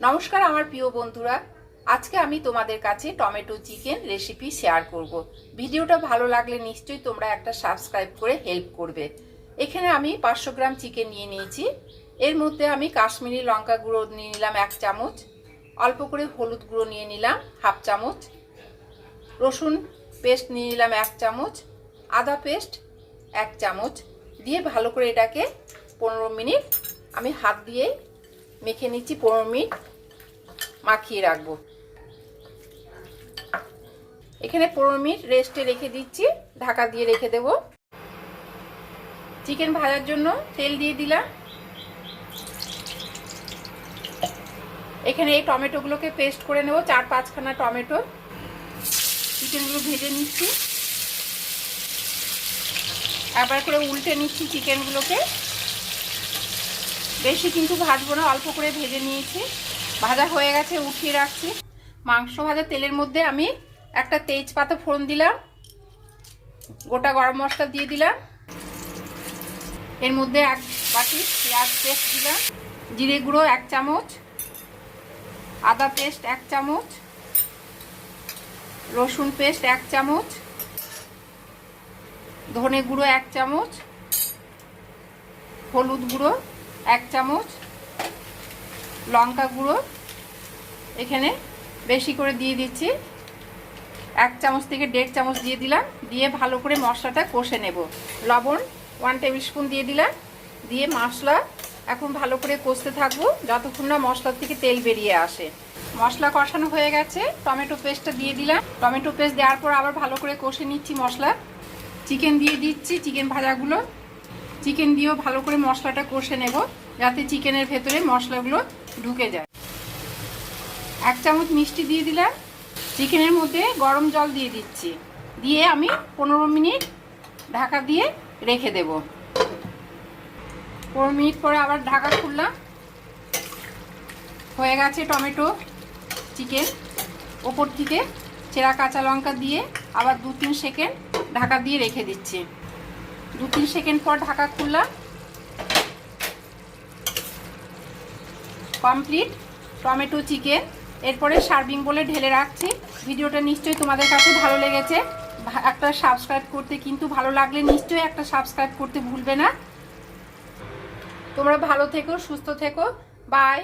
নমস্কার আমার প্রিয় বন্ধুরা, আজকে আমি তোমাদের কাছে টমেটো চিকেন রেসিপি শেয়ার করব। ভিডিওটা ভালো লাগলে নিশ্চয়ই তোমরা একটা সাবস্ক্রাইব করে হেল্প করবে। এখানে আমি 500 গ্রাম চিকেন নিয়ে নিয়েছি। এর মধ্যে আমি কাশ্মীরি লঙ্কা গুঁড়ো নিয়ে নিলাম 1 চামচ, অল্প করে হলুদ গুঁড়ো নিয়ে নিলাম 1/2 চামচ, রসুন পেস্ট নিয়ে নিলাম 1 চামচ, আদা পেস্ট 1 চামচ দিয়ে ভালো করে এটাকে 15 মিনিট আমি হাত দিয়ে মেখে নিচ্ছি। 15 মিনিট মাখিয়ে রাখবো। এখানে 15 মিনিট রেস্টে রেখে দিচ্ছি, ঢাকা দিয়ে রেখে দেব। চিকেন ভাজার জন্য তেল দিয়ে দিলাম। এখানে এই টমেটোগুলোকে পেস্ট করে নেব, 4-5 খানা টমেটো। চিকেনগুলো ভেজে নিচ্ছি, একবার করে উল্টে নিচ্ছি চিকেনগুলোকে। বেশি কিন্তু ভাজবো না, অল্প করে ভেজে নিয়েছি। ভাজা হয়ে গেছে, উঠিয়ে রাখছি। মাংস ভাজা তেলের মধ্যে আমি একটা তেজপাতা ফোড়ন দিলাম, গোটা গরম মশলা দিয়ে দিলাম, এর মধ্যে 1 বাটি পেঁয়াজ পেস্ট দিলাম, জিরে গুঁড়ো 1 চামচ, আদা পেস্ট 1 চামচ, রসুন পেস্ট 1 চামচ, ধনে গুঁড়ো 1 চামচ, হলুদ গুঁড়ো 1 চামচ, লঙ্কা গুঁড়ো এখানে বেশি করে দিয়ে দিচ্ছি, 1 চামচ থেকে 1.5 চামচ দিয়ে দিলাম। দিয়ে ভালো করে মশলাটা কষে নেব। লবণ 1 টেবিল স্পুন দিয়ে দিলাম। দিয়ে মশলা এখন ভালো করে কষতে থাকবো যতক্ষণ না মশলার থেকে তেল বেরিয়ে আসে। মশলা কষানো হয়ে গেছে, টমেটো পেস্টটা দিয়ে দিলাম। টমেটো পেস্ট দেওয়ার পর আবার ভালো করে কষে নিচ্ছি মশলা। চিকেন দিয়ে দিচ্ছি, চিকেন ভাজাগুলো। চিকেন দিয়েও ভালো করে মশলাটা কষে নেব যাতে চিকেনের ভেতরে মশলাগুলো ঢুকে যায়। 1 চামচ মিষ্টি দিয়ে দিলাম। চিকেনের মধ্যে গরম জল দিয়ে দিচ্ছি, দিয়ে আমি 15 মিনিট ঢাকা দিয়ে রেখে দেব। 15 মিনিট পরে আবার ঢাকা খুললাম। হয়ে গেছে টমেটো চিকেন। ওপর থেকে চেরা কাঁচা লঙ্কা দিয়ে আবার 2-3 সেকেন্ড ঢাকা দিয়ে রেখে দিচ্ছি। 2-3 সেকেন্ড পর ঢাকা খুললাম। Complete tomato chicken. এরপরে সার্ভিং বলে ঢেলে রাখছি। ভিডিওটা নিশ্চয়ই তোমাদের কাছে ভালো লেগেছে। একটা সাবস্ক্রাইব করতে, কিন্তু ভালো লাগলে নিশ্চয়ই একটা সাবস্ক্রাইব করতে ভুলবে না। তোমরা ভালো থেকো, সুস্থ থেকো। বাই।